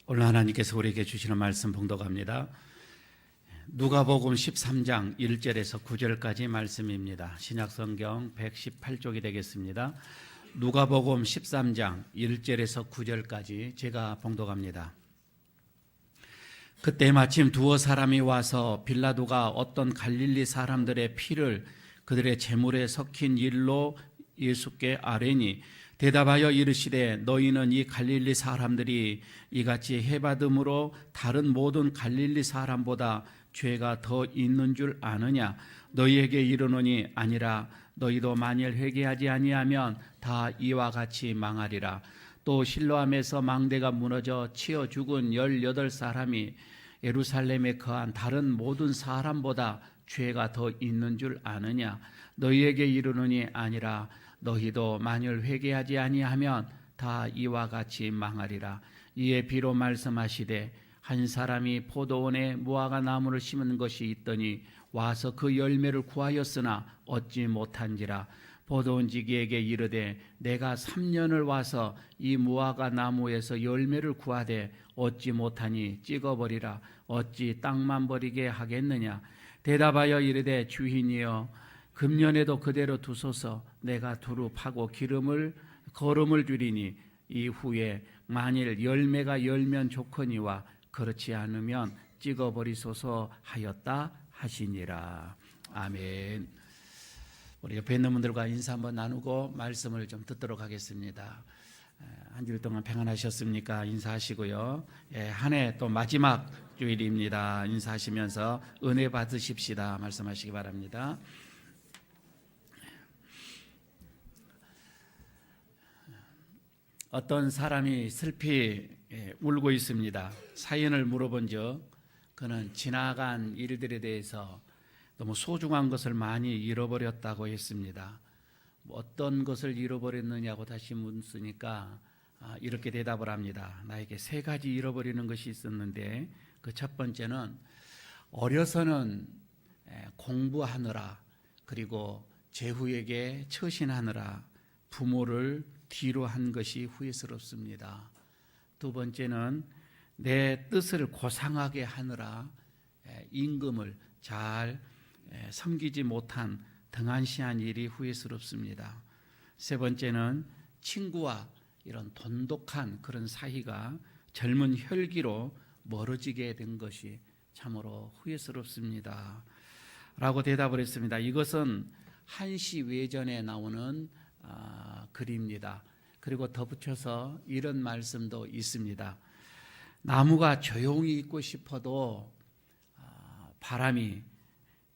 오늘 하나님께서 우리에게 주시는 말씀 봉독합니다. 누가복음 13장 1절에서 9절까지 말씀입니다. 신약성경 118쪽이 되겠습니다. 누가복음 13장 1절에서 9절까지 제가 봉독합니다. 그때 마침 두어 사람이 와서 빌라도가 어떤 갈릴리 사람들의 피를 그들의 제물에 섞인 일로 예수께 아뢰니 대답하여 이르시되 너희는 이 갈릴리 사람들이 이같이 해받음으로 다른 모든 갈릴리 사람보다 죄가 더 있는 줄 아느냐? 너희에게 이르노니 아니라 너희도 만일 회개하지 아니하면 다 이와 같이 망하리라. 또 실로암에서 망대가 무너져 치어 죽은 18사람이 예루살렘에 거한 다른 모든 사람보다 죄가 더 있는 줄 아느냐? 너희에게 이르노니 아니라 너희도 만일 회개하지 아니하면 다 이와 같이 망하리라. 이에 비로 말씀하시되 한 사람이 포도원에 무화과 나무를 심은 것이 있더니 와서 그 열매를 구하였으나 얻지 못한지라. 포도원지기에게 이르되 내가 3년을 와서 이 무화과 나무에서 열매를 구하되 얻지 못하니 찍어버리라. 어찌 땅만 버리게 하겠느냐? 대답하여 이르되 주인이여 금년에도 그대로 두소서. 내가 두루 파고 거름을 줄이니 이후에 만일 열매가 열면 좋거니와 그렇지 않으면 찍어버리소서 하였다 하시니라. 아멘. 우리 옆에 있는 분들과 인사 한번 나누고 말씀을 좀 듣도록 하겠습니다. 한 주일 동안 평안하셨습니까? 인사하시고요. 한 해 또 마지막 주일입니다. 인사하시면서 은혜 받으십시다 말씀하시기 바랍니다. 어떤 사람이 슬피 울고 있습니다. 사연을 물어본 적 그는 지나간 일들에 대해서 너무 소중한 것을 많이 잃어버렸다고 했습니다. 어떤 것을 잃어버렸느냐고 다시 묻으니까 이렇게 대답을 합니다. 나에게 3가지 잃어버리는 것이 있었는데 그 첫 번째는 어려서는 공부하느라 그리고 제후에게 처신하느라 부모를 뒤로 한 것이 후회스럽습니다. 두 번째는 내 뜻을 고상하게 하느라 임금을 잘 섬기지 못한 등한시한 일이 후회스럽습니다. 세 번째는 친구와 이런 돈독한 그런 사이가 젊은 혈기로 멀어지게 된 것이 참으로 후회스럽습니다 라고 대답을 했습니다. 이것은 한시 외전에 나오는 글입니다. 그리고 덧붙여서 이런 말씀도 있습니다. 나무가 조용히 있고 싶어도 바람이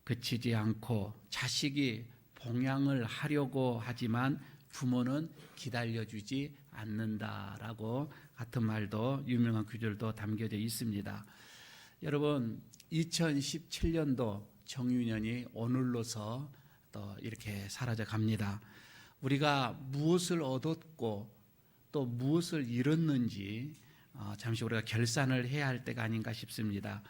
그치지 않고 자식이 봉양을 하려고 하지만 부모는 기다려주지 않는다라고 같은 말도 유명한 구절도 담겨져 있습니다. 여러분 2017년도 정유년이 오늘로서 또 이렇게 사라져 갑니다. 우리가 무엇을 얻었고 또 무엇을 잃었는지 잠시 우리가 결산을 해야 할 때가 아닌가 싶습니다.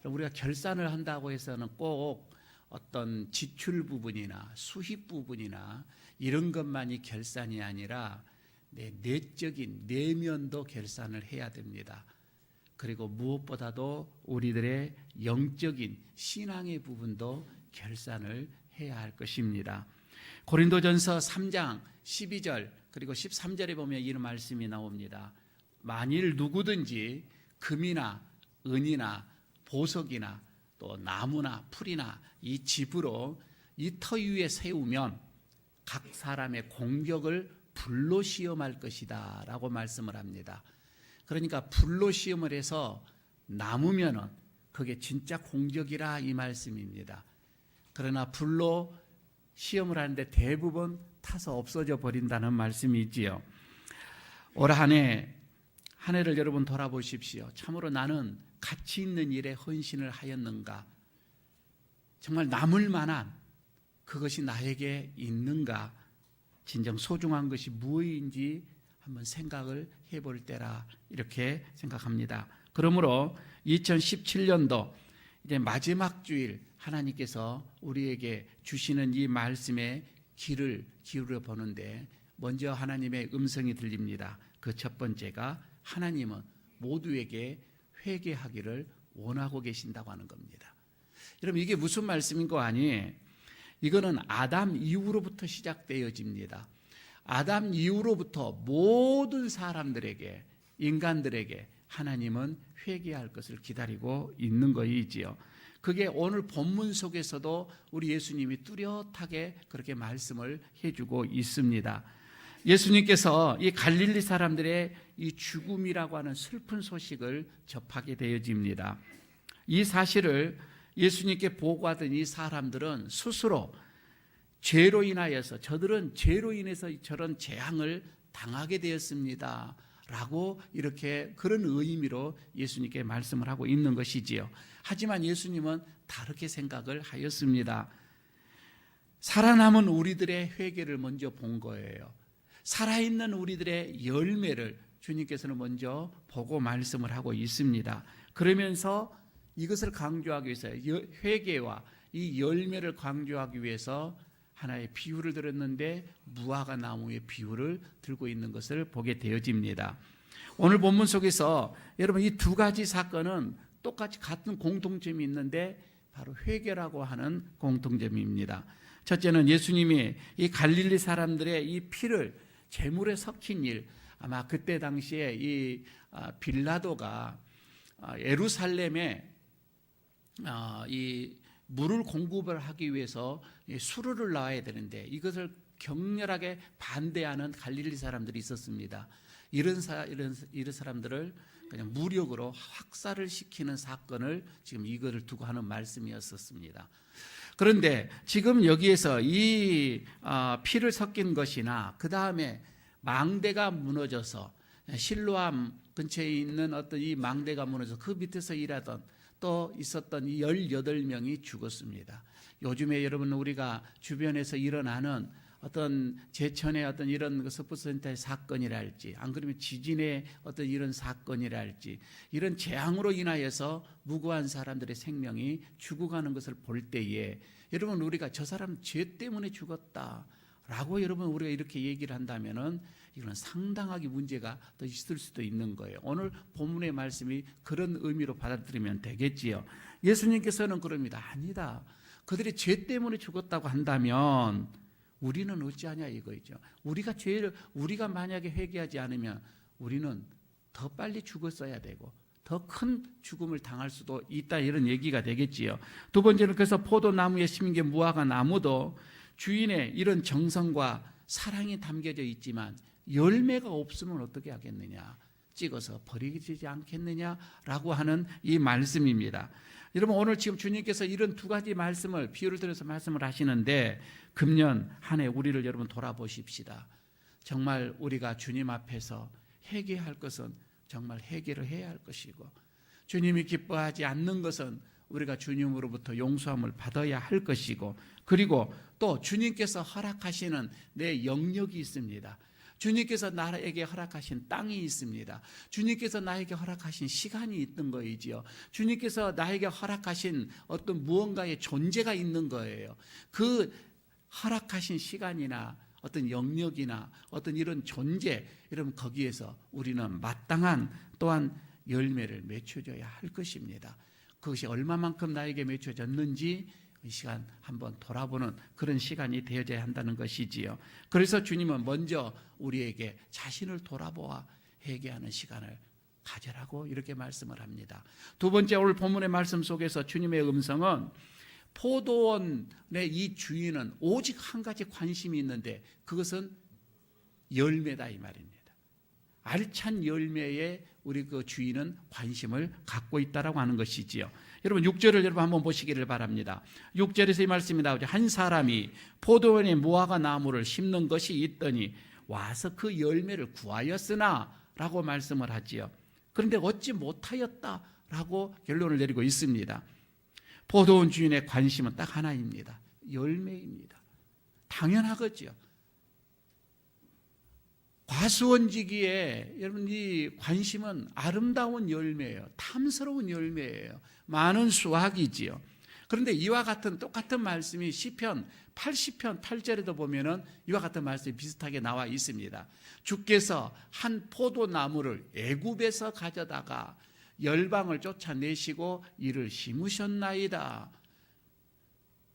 우리가 결산을 한다고 해서는 꼭 어떤 지출 부분이나 수입 부분이나 이런 것만이 결산이 아니라 내 내적인 내면도 결산을 해야 됩니다. 그리고 무엇보다도 우리들의 영적인 신앙의 부분도 결산을 해야 할 것입니다. 고린도전서 3장 12절 그리고 13절에 보면 이런 말씀이 나옵니다. 만일 누구든지 금이나 은이나 보석이나 또 나무나 풀이나 이 집으로 이 터 위에 세우면 각 사람의 공격을 불로 시험할 것이다 라고 말씀을 합니다. 그러니까 불로 시험을 해서 남으면은 그게 진짜 공격이라 이 말씀입니다. 그러나 불로 시험을 하는데 대부분 타서 없어져 버린다는 말씀이지요. 올 한 해를 여러분 돌아보십시오. 참으로 나는 가치 있는 일에 헌신을 하였는가? 정말 남을 만한 그것이 나에게 있는가? 진정 소중한 것이 무엇인지 한번 생각을 해볼 때라 이렇게 생각합니다. 그러므로 2017년도 이제 마지막 주일 하나님께서 우리에게 주시는 이 말씀에 귀를 기울여 보는데 먼저 하나님의 음성이 들립니다. 그 첫 번째가 하나님은 모두에게 회개하기를 원하고 계신다고 하는 겁니다. 여러분, 이게 무슨 말씀인 거 아니? 이거는 아담 이후로부터 시작되어집니다. 아담 이후로부터 모든 사람들에게, 인간들에게 하나님은 회개할 것을 기다리고 있는 것이지요. 그게 오늘 본문 속에서도 우리 예수님이 뚜렷하게 그렇게 말씀을 해주고 있습니다. 예수님께서 이 갈릴리 사람들의 이 죽음이라고 하는 슬픈 소식을 접하게 되어집니다. 이 사실을 예수님께 보고하던 이 사람들은 스스로 죄로 인하여서, 저들은 죄로 인해서 저런 재앙을 당하게 되었습니다 라고 이렇게 그런 의미로 예수님께 말씀을 하고 있는 것이지요. 하지만 예수님은 다르게 생각을 하였습니다. 살아남은 우리들의 회개를 먼저 본 거예요. 살아있는 우리들의 열매를 주님께서는 먼저 보고 말씀을 하고 있습니다. 그러면서 이것을 강조하기 위해서, 회개와 이 열매를 강조하기 위해서 하나의 비유를 들었는데 무화과 나무의 비유를 들고 있는 것을 보게 되어집니다. 오늘 본문 속에서 여러분 이 두 가지 사건은 똑같이 같은 공통점이 있는데 바로 회개라고 하는 공통점입니다. 첫째는 예수님이 이 갈릴리 사람들의 이 피를 제물에 섞인 일, 아마 그때 당시에 이 빌라도가 예루살렘에 이 물을 공급을 하기 위해서 수로를 놔야 되는데 이것을 격렬하게 반대하는 갈릴리 사람들이 있었습니다. 이런 사람들을 그냥 무력으로 학살을 시키는 사건을 지금 이거를 두고 하는 말씀이었었습니다. 그런데 지금 여기에서 이 피를 섞인 것이나 그 다음에 망대가 무너져서 실로암 근처에 있는 어떤 이 망대가 무너져서 그 밑에서 일하던 또 있었던 이 18명이 죽었습니다. 요즘에 여러분 우리가 주변에서 일어나는 어떤 제천의 어떤 이런 스포츠센터의 사건이랄지, 안 그러면 지진의 어떤 이런 사건이랄지, 이런 재앙으로 인하여서 무고한 사람들의 생명이 죽어가는 것을 볼 때에 여러분 우리가 저 사람 죄 때문에 죽었다라고 여러분 우리가 이렇게 얘기를 한다면은 이거는 상당하게 문제가 더 있을 수도 있는 거예요. 오늘 본문의 말씀이 그런 의미로 받아들이면 되겠지요. 예수님께서는 그럽니다. 아니다. 그들이 죄 때문에 죽었다고 한다면 우리는 어찌하냐 이거죠. 우리가 만약에 회개하지 않으면 우리는 더 빨리 죽었어야 되고 더 큰 죽음을 당할 수도 있다, 이런 얘기가 되겠지요. 두 번째는 그래서 포도나무에 심은 게 무화과 나무도 주인의 이런 정성과 사랑이 담겨져 있지만 열매가 없으면 어떻게 하겠느냐, 찍어서 버리지 않겠느냐라고 하는 이 말씀입니다. 여러분 오늘 지금 주님께서 이런 두 가지 말씀을 비유를 들어서 말씀을 하시는데 금년 한 해 우리를 여러분 돌아보십시다. 정말 우리가 주님 앞에서 회개할 것은 정말 회개를 해야 할 것이고, 주님이 기뻐하지 않는 것은 우리가 주님으로부터 용서함을 받아야 할 것이고, 그리고 또 주님께서 허락하시는 내 영역이 있습니다. 주님께서 나에게 허락하신 땅이 있습니다. 주님께서 나에게 허락하신 시간이 있는 거이지요. 주님께서 나에게 허락하신 어떤 무언가의 존재가 있는 거예요. 그 허락하신 시간이나 어떤 영역이나 어떤 이런 존재, 여러분 거기에서 우리는 마땅한 또한 열매를 맺혀줘야 할 것입니다. 그것이 얼마만큼 나에게 맺혀졌는지 이 시간 한번 돌아보는 그런 시간이 되어져야 한다는 것이지요. 그래서 주님은 먼저 우리에게 자신을 돌아보아 회개하는 시간을 가져라고 이렇게 말씀을 합니다. 두 번째, 오늘 본문의 말씀 속에서 주님의 음성은 포도원의 이 주인은 오직 한 가지 관심이 있는데 그것은 열매다 이 말입니다. 알찬 열매에 우리 그 주인은 관심을 갖고 있다라고 하는 것이지요. 여러분 6절을 여러분 한번 보시기를 바랍니다. 6절에서 이 말씀이 나오죠. 한 사람이 포도원에 무화과 나무를 심는 것이 있더니 와서 그 열매를 구하였으나 라고 말씀을 하지요. 그런데 얻지 못하였다라고 결론을 내리고 있습니다. 포도원 주인의 관심은 딱 하나입니다. 열매입니다. 당연하겠죠. 과수원지기에 여러분 이 관심은 아름다운 열매예요. 탐스러운 열매예요. 많은 수확이지요. 그런데 이와 같은 똑같은 말씀이 시편 80편 8절에도 보면은 이와 같은 말씀이 비슷하게 나와 있습니다. 주께서 한 포도나무를 애굽에서 가져다가 열방을 쫓아내시고 이를 심으셨나이다.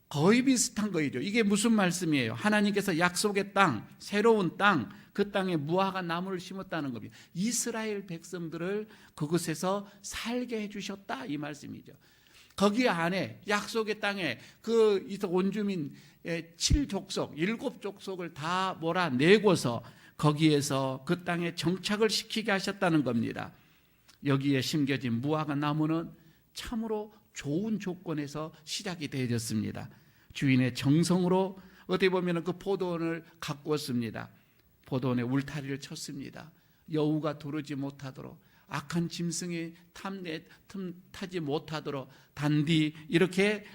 거의 비슷한 거이죠. 이게 무슨 말씀이에요? 하나님께서 약속의 땅, 새로운 땅, 그 땅에 무화과 나무를 심었다는 겁니다. 이스라엘 백성들을 그곳에서 살게 해주셨다, 이 말씀이죠. 거기 안에 약속의 땅에 그 온주민 7족속, 7족속을 다 몰아내고서 거기에서 그 땅에 정착을 시키게 하셨다는 겁니다. 여기에 심겨진 무화과 나무는 참으로 좋은 조건에서 시작이 되어졌습니다. 주인의 정성으로 어떻게 보면 그 포도원을 가꾸었습니다. 포도원에 울타리를 쳤습니다. 여우가 두르지 못하도록, 악한 짐승이 타지 못하도록 단디 이렇게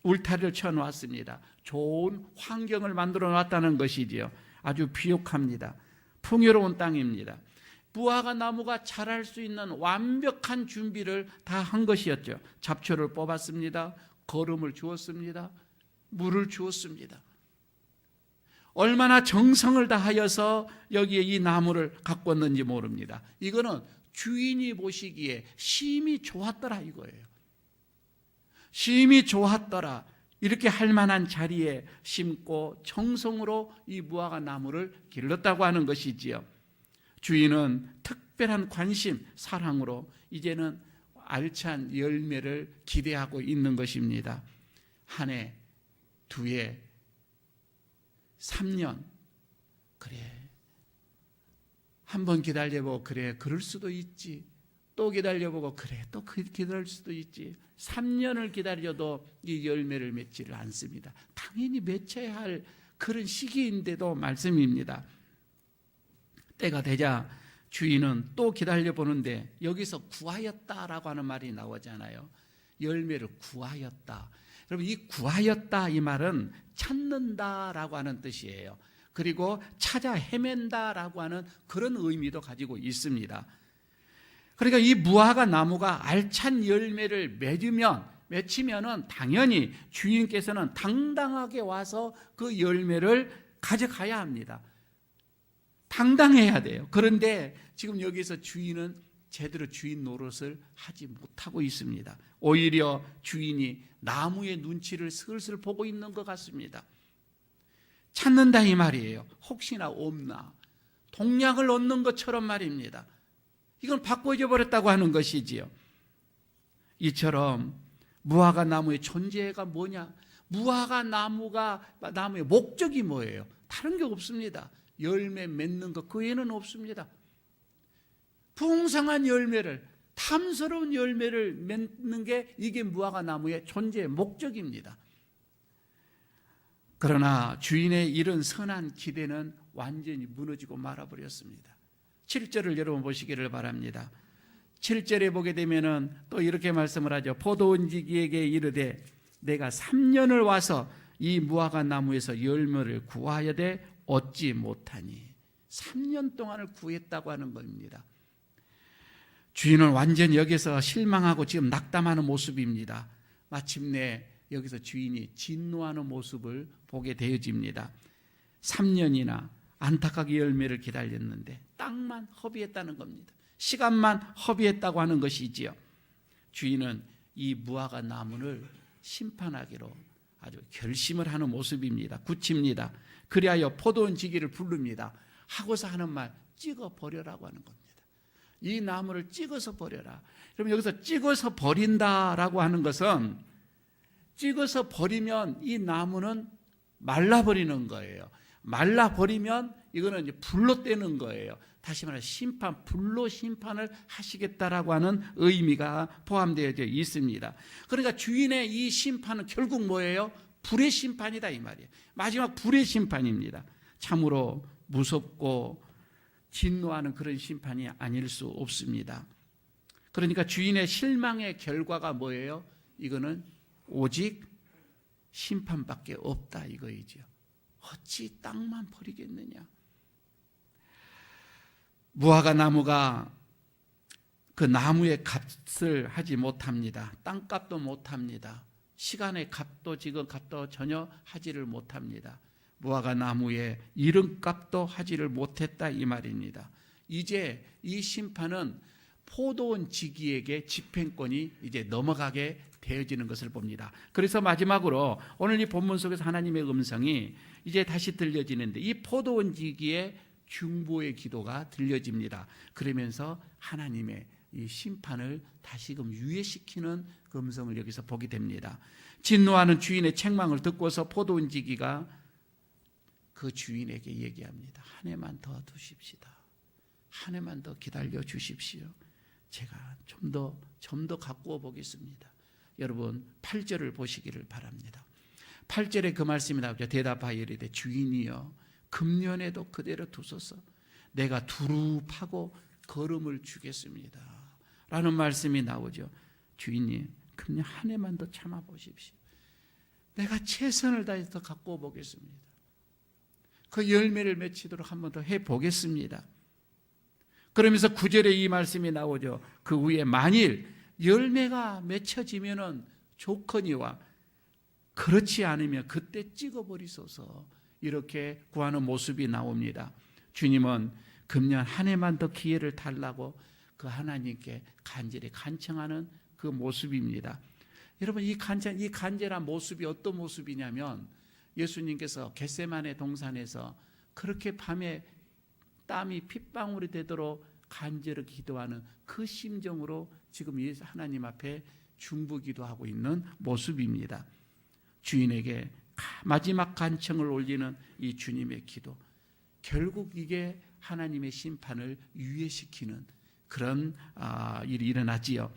울타리를 쳐놓았습니다. 좋은 환경을 만들어 놨다는 것이지요. 아주 비옥합니다. 풍요로운 땅입니다. 무화과 나무가 자랄 수 있는 완벽한 준비를 다 한 것이었죠. 잡초를 뽑았습니다. 거름을 주었습니다. 물을 주었습니다. 얼마나 정성을 다하여서 여기에 이 나무를 가꿨는지 모릅니다. 이거는 주인이 보시기에 심히 좋았더라 이거예요. 심히 좋았더라. 이렇게 할 만한 자리에 심고 정성으로 이 무화과 나무를 길렀다고 하는 것이지요. 주인은 특별한 관심, 사랑으로 이제는 알찬 열매를 기대하고 있는 것입니다. 한 해, 두 해, 3년, 그래. 한번 기다려보고 그래, 그럴 수도 있지. 또 기다려보고 그래, 또 기다릴 수도 있지. 3년을 기다려도 이 열매를 맺지를 않습니다. 당연히 맺혀야 할 그런 시기인데도 말씀입니다. 때가 되자 주인은 또 기다려보는데 여기서 구하였다라고 하는 말이 나오잖아요. 열매를 구하였다. 여러분, 이 구하였다 이 말은 찾는다라고 하는 뜻이에요. 그리고 찾아 헤맨다라고 하는 그런 의미도 가지고 있습니다. 그러니까 이 무화과 나무가 알찬 열매를 맺히면은 당연히 주인께서는 당당하게 와서 그 열매를 가져가야 합니다. 당당해야 돼요. 그런데 지금 여기서 주인은 제대로 주인 노릇을 하지 못하고 있습니다. 오히려 주인이 나무의 눈치를 슬슬 보고 있는 것 같습니다. 찾는다 이 말이에요. 혹시나 없나. 동약을 얻는 것처럼 말입니다. 이건 바꿔줘 버렸다고 하는 것이지요. 이처럼 무화과 나무의 존재가 뭐냐? 무화과 나무의 목적이 뭐예요? 다른 게 없습니다. 열매 맺는 것 그 외에는 없습니다. 풍성한 열매를, 탐스러운 열매를 맺는 게 이게 무화과 나무의 존재의 목적입니다. 그러나 주인의 이런 선한 기대는 완전히 무너지고 말아버렸습니다. 7절을 여러분 보시기를 바랍니다. 7절에 보게 되면은 또 이렇게 말씀을 하죠. 포도원지기에게 이르되 내가 3년을 와서 이 무화과 나무에서 열매를 구하여되 얻지 못하니. 3년 동안을 구했다고 하는 겁니다. 주인은 완전히 여기서 실망하고 지금 낙담하는 모습입니다. 마침내 여기서 주인이 진노하는 모습을 보게 되어집니다. 3년이나 안타깝게 열매를 기다렸는데 땅만 허비했다는 겁니다. 시간만 허비했다고 하는 것이지요. 주인은 이 무화과 나무를 심판하기로 아주 결심을 하는 모습입니다. 굳힙니다. 그리하여 포도원 지기를 부릅니다. 하고서 하는 말, 찍어버려라고 하는 겁니다. 이 나무를 찍어서 버려라. 그럼 여기서 찍어서 버린다라고 하는 것은 찍어서 버리면 이 나무는 말라버리는 거예요. 말라버리면 이거는 이제 불로 떼는 거예요. 다시 말해 불로 심판을 하시겠다라고 하는 의미가 포함되어 있습니다. 그러니까 주인의 이 심판은 결국 뭐예요? 불의 심판이다 이 말이에요. 마지막 불의 심판입니다. 참으로 무섭고 진노하는 그런 심판이 아닐 수 없습니다. 그러니까 주인의 실망의 결과가 뭐예요? 이거는 오직 심판밖에 없다 이거이죠. 어찌 땅만 버리겠느냐. 무화과 나무가 그 나무의 값을 하지 못합니다. 땅값도 못합니다. 시간의 값도 지금 값도 전혀 하지를 못합니다. 무화과 나무의 이름값도 하지를 못했다 이 말입니다. 이제 이 심판은 포도원 지기에게 집행권이 이제 넘어가게 되어지는 것을 봅니다. 그래서 마지막으로 오늘 이 본문 속에서 하나님의 음성이 이제 다시 들려지는데 이 포도원 지기의 중보의 기도가 들려집니다. 그러면서 하나님의 이 심판을 다시금 유예시키는 그 음성을 여기서 보게 됩니다. 진노하는 주인의 책망을 듣고서 포도원 지기가 그 주인에게 얘기합니다. 한 해만 더 두십시다. 한 해만 더 기다려 주십시오. 제가 좀 더 가꾸어 보겠습니다. 여러분 8절을 보시기를 바랍니다. 8절에 그 말씀이 나오죠. 대답하여 이르되 주인이여 금년에도 그대로 두소서. 내가 두루 파고 거름을 주겠습니다. 라는 말씀이 나오죠. 주인님 금년 한 해만 더 참아 보십시오. 내가 최선을 다해서 더 가꾸어 보겠습니다. 그 열매를 맺히도록 한번 더 해보겠습니다. 그러면서 9절에 이 말씀이 나오죠. 그 후에 만일 열매가 맺혀지면은 좋거니와 그렇지 않으면 그때 찍어버리소서. 이렇게 구하는 모습이 나옵니다. 주님은 금년 한 해만 더 기회를 달라고 그 하나님께 간절히 간청하는 그 모습입니다. 여러분 이 간절한 모습이 어떤 모습이냐면 예수님께서 겟세마네 동산에서 그렇게 밤에 땀이 핏방울이 되도록 간절히 기도하는 그 심정으로 지금 하나님 앞에 중보기도하고 있는 모습입니다. 주인에게 마지막 간청을 올리는 이 주님의 기도, 결국 이게 하나님의 심판을 유예시키는 그런 일이 일어나지요.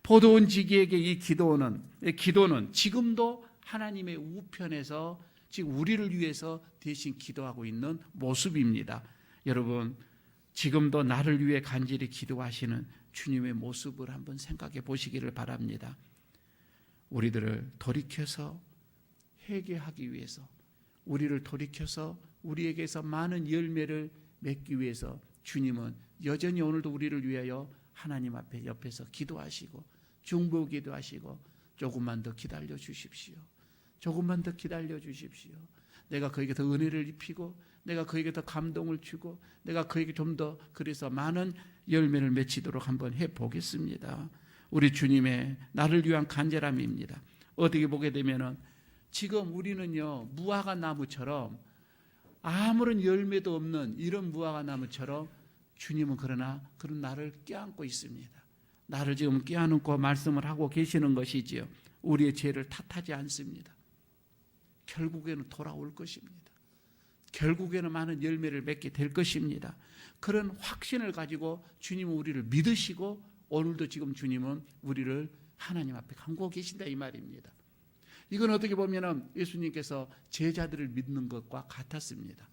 포도원 지기에게 이 기도는 지금도 하나님의 우편에서 지금 우리를 위해서 대신 기도하고 있는 모습입니다. 여러분 지금도 나를 위해 간절히 기도하시는 주님의 모습을 한번 생각해 보시기를 바랍니다. 우리들을 돌이켜서 회개하기 위해서, 우리를 돌이켜서 우리에게서 많은 열매를 맺기 위해서 주님은 여전히 오늘도 우리를 위하여 하나님 앞에 옆에서 기도하시고 중보 기도하시고 조금만 더 기다려 주십시오. 조금만 더 기다려 주십시오. 내가 그에게 더 은혜를 입히고 내가 그에게 더 감동을 주고 내가 그에게 좀 더 그래서 많은 열매를 맺히도록 한번 해보겠습니다. 우리 주님의 나를 위한 간절함입니다. 어떻게 보게 되면은 지금 우리는요 무화과 나무처럼 아무런 열매도 없는 이런 무화과 나무처럼 주님은 그러나 그런 나를 껴안고 있습니다. 나를 지금 껴안고 말씀을 하고 계시는 것이지요. 우리의 죄를 탓하지 않습니다. 결국에는 돌아올 것입니다. 결국에는 많은 열매를 맺게 될 것입니다. 그런 확신을 가지고 주님은 우리를 믿으시고 오늘도 지금 주님은 우리를 하나님 앞에 간구하고 계신다 이 말입니다. 이건 어떻게 보면 예수님께서 제자들을 믿는 것과 같았습니다.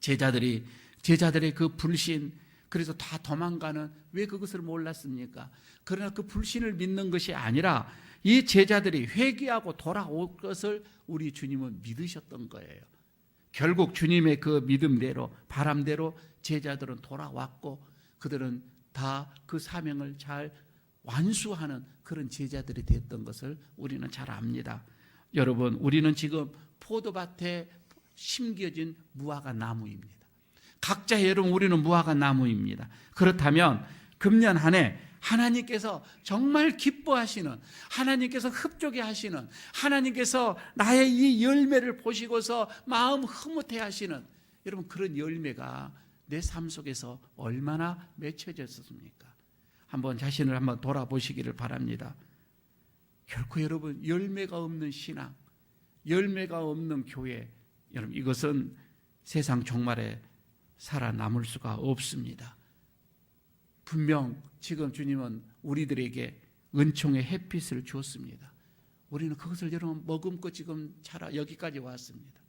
제자들의 그 불신, 그래서 다 도망가는 왜 그것을 몰랐습니까? 그러나 그 불신을 믿는 것이 아니라 이 제자들이 회개하고 돌아올 것을 우리 주님은 믿으셨던 거예요. 결국 주님의 그 믿음대로 바람대로 제자들은 돌아왔고 그들은 다 그 사명을 잘 완수하는 그런 제자들이 됐던 것을 우리는 잘 압니다. 여러분 우리는 지금 포도밭에 심겨진 무화과 나무입니다. 각자 여러분 우리는 무화과 나무입니다. 그렇다면 금년 한 해 하나님께서 정말 기뻐하시는, 하나님께서 흡족해 하시는, 하나님께서 나의 이 열매를 보시고서 마음 흐뭇해 하시는 여러분 그런 열매가 내 삶 속에서 얼마나 맺혀졌습니까? 한번 자신을 한번 돌아보시기를 바랍니다. 결코 여러분 열매가 없는 신앙, 열매가 없는 교회, 여러분 이것은 세상 종말에 살아남을 수가 없습니다. 분명 지금 주님은 우리들에게 은총의 햇빛을 주었습니다. 우리는 그것을 여러분 머금고 지금 여기까지 왔습니다.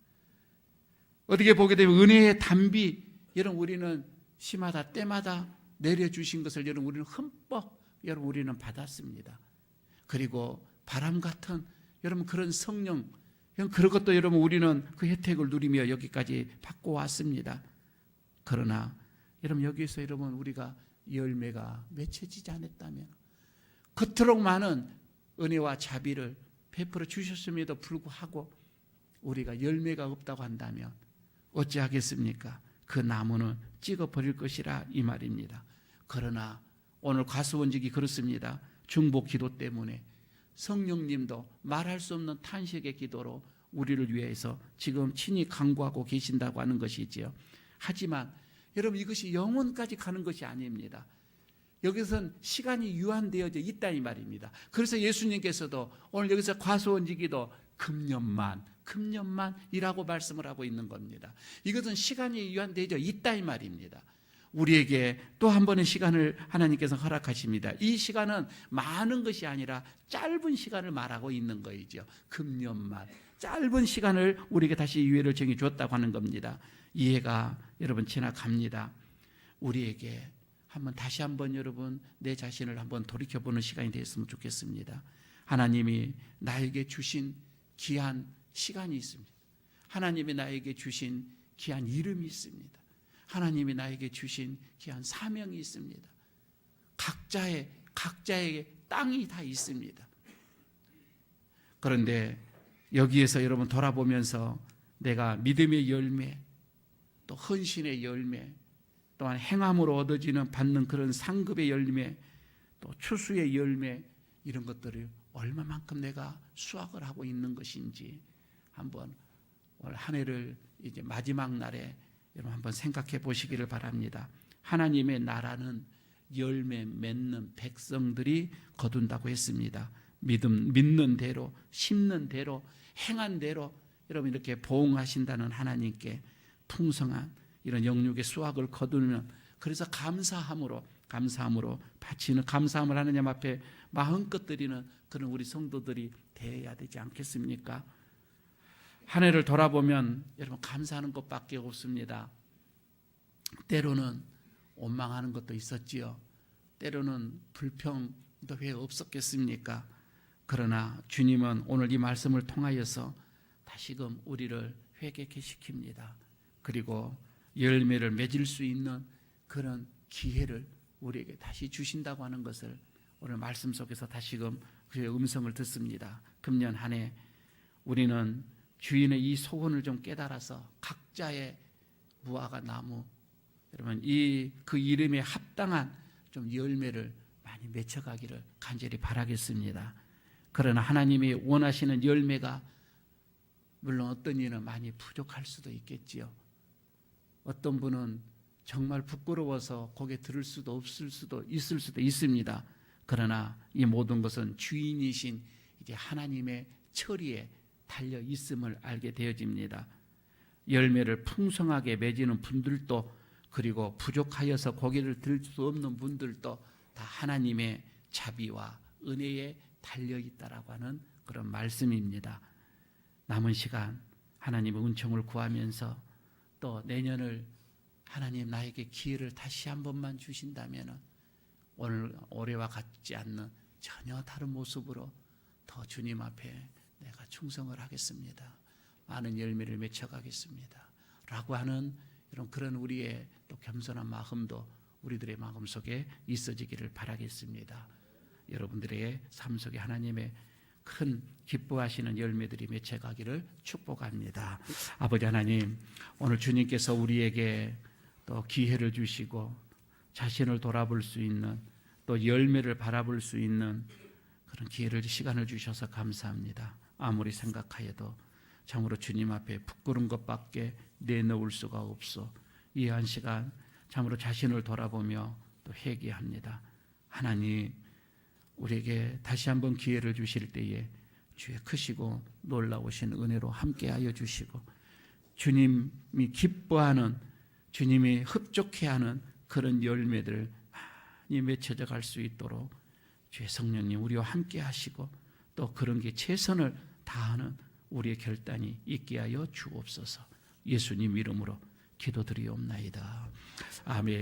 어떻게 보게 되면 은혜의 단비, 여러분 우리는 시마다 때마다 내려주신 것을 여러분 우리는 흠뻑 여러분 우리는 받았습니다. 그리고 바람 같은 여러분 그런 성령, 그런 것도 여러분 우리는 그 혜택을 누리며 여기까지 받고 왔습니다. 그러나 여러분 여기서 여러분 우리가 열매가 맺혀지지 않았다면 그토록 많은 은혜와 자비를 베풀어 주셨음에도 불구하고 우리가 열매가 없다고 한다면 어찌하겠습니까? 그 나무는 찍어버릴 것이라 이 말입니다. 그러나 오늘 과수원직이 그렇습니다. 중보 기도 때문에 성령님도 말할 수 없는 탄식의 기도로 우리를 위해서 지금 친히 간구하고 계신다고 하는 것이지요. 하지만 여러분, 이것이 영원까지 가는 것이 아닙니다. 여기서는 시간이 유한되어져 있다 이 말입니다. 그래서 예수님께서도 오늘 여기서 과수원지기도 금년만이라고 말씀을 하고 있는 겁니다. 이것은 시간이 유한되어져 있다 이 말입니다. 우리에게 또 한 번의 시간을 하나님께서 허락하십니다. 이 시간은 많은 것이 아니라 짧은 시간을 말하고 있는 거이죠. 금년만, 짧은 시간을 우리에게 다시 기회를 정해 줬다고 하는 겁니다. 이해가 여러분 지나갑니다. 우리에게 다시 한번 여러분 내 자신을 한번 돌이켜보는 시간이 됐으면 좋겠습니다. 하나님이 나에게 주신 귀한 시간이 있습니다. 하나님이 나에게 주신 귀한 이름이 있습니다. 하나님이 나에게 주신 귀한 사명이 있습니다. 각자의 땅이 다 있습니다. 그런데 여기에서 여러분 돌아보면서 내가 믿음의 열매, 또 헌신의 열매, 또한 행함으로 얻어지는 받는 그런 상급의 열매, 또 추수의 열매, 이런 것들을 얼마만큼 내가 수확을 하고 있는 것인지 한번 올 한 해를 이제 마지막 날에 여러분 한번 생각해 보시기를 바랍니다. 하나님의 나라는 열매 맺는 백성들이 거둔다고 했습니다. 믿는 대로, 심는 대로, 행한 대로 여러분 이렇게 보응하신다는 하나님께 풍성한 이런 영육의 수확을 거두면, 그래서 감사함으로 바치는, 감사함을 하나님 앞에 마음껏 드리는 그런 우리 성도들이 되어야 되지 않겠습니까? 한 해를 돌아보면 여러분 감사하는 것밖에 없습니다. 때로는 원망하는 것도 있었지요. 때로는 불평도 왜 없었겠습니까? 그러나 주님은 오늘 이 말씀을 통하여서 다시금 우리를 회개케 시킵니다. 그리고 열매를 맺을 수 있는 그런 기회를 우리에게 다시 주신다고 하는 것을 오늘 말씀 속에서 다시금 그의 음성을 듣습니다. 금년 한 해 우리는 주인의 이 소원을 좀 깨달아서 각자의 무화과 나무, 여러분 그 이름에 합당한 좀 열매를 많이 맺혀가기를 간절히 바라겠습니다. 그러나 하나님이 원하시는 열매가 물론 어떤 이는 많이 부족할 수도 있겠지요. 어떤 분은 정말 부끄러워서 고개 들을 수도 없을 수도 있습니다. 그러나 이 모든 것은 주인이신 이제 하나님의 처리에 달려 있음을 알게 되어집니다. 열매를 풍성하게 맺는 분들도, 그리고 부족하여서 고개를 들 수 없는 분들도 다 하나님의 자비와 은혜에 달려 있다라고 하는 그런 말씀입니다. 남은 시간 하나님의 은총을 구하면서 또 내년을 하나님 나에게 기회를 다시 한 번만 주신다면 오늘 올해와 같지 않는 전혀 다른 모습으로 더 주님 앞에 내가 충성을 하겠습니다. 많은 열매를 맺혀가겠습니다. 라고 하는 그런 우리의 또 겸손한 마음도 우리들의 마음속에 있어지기를 바라겠습니다. 여러분들의 삶 속에 하나님의 큰 기뻐하시는 열매들이 맺혀가기를 축복합니다. 아버지 하나님, 오늘 주님께서 우리에게 또 기회를 주시고 자신을 돌아볼 수 있는, 또 열매를 바라볼 수 있는 그런 기회를, 시간을 주셔서 감사합니다. 아무리 생각하여도 참으로 주님 앞에 부끄러운 것밖에 내놓을 수가 없어. 이 한 시간 참으로 자신을 돌아보며 또 회개합니다. 하나님, 우리에게 다시 한번 기회를 주실 때에 주의 크시고 놀라우신 은혜로 함께하여 주시고, 주님이 기뻐하는, 주님이 흡족해하는 그런 열매들 많이 맺혀져 갈 수 있도록 주의 성령님 우리와 함께 하시고, 또 그런 게 최선을 다하는 우리의 결단이 있게 하여 주옵소서. 예수님 이름으로 기도드리옵나이다. 아멘.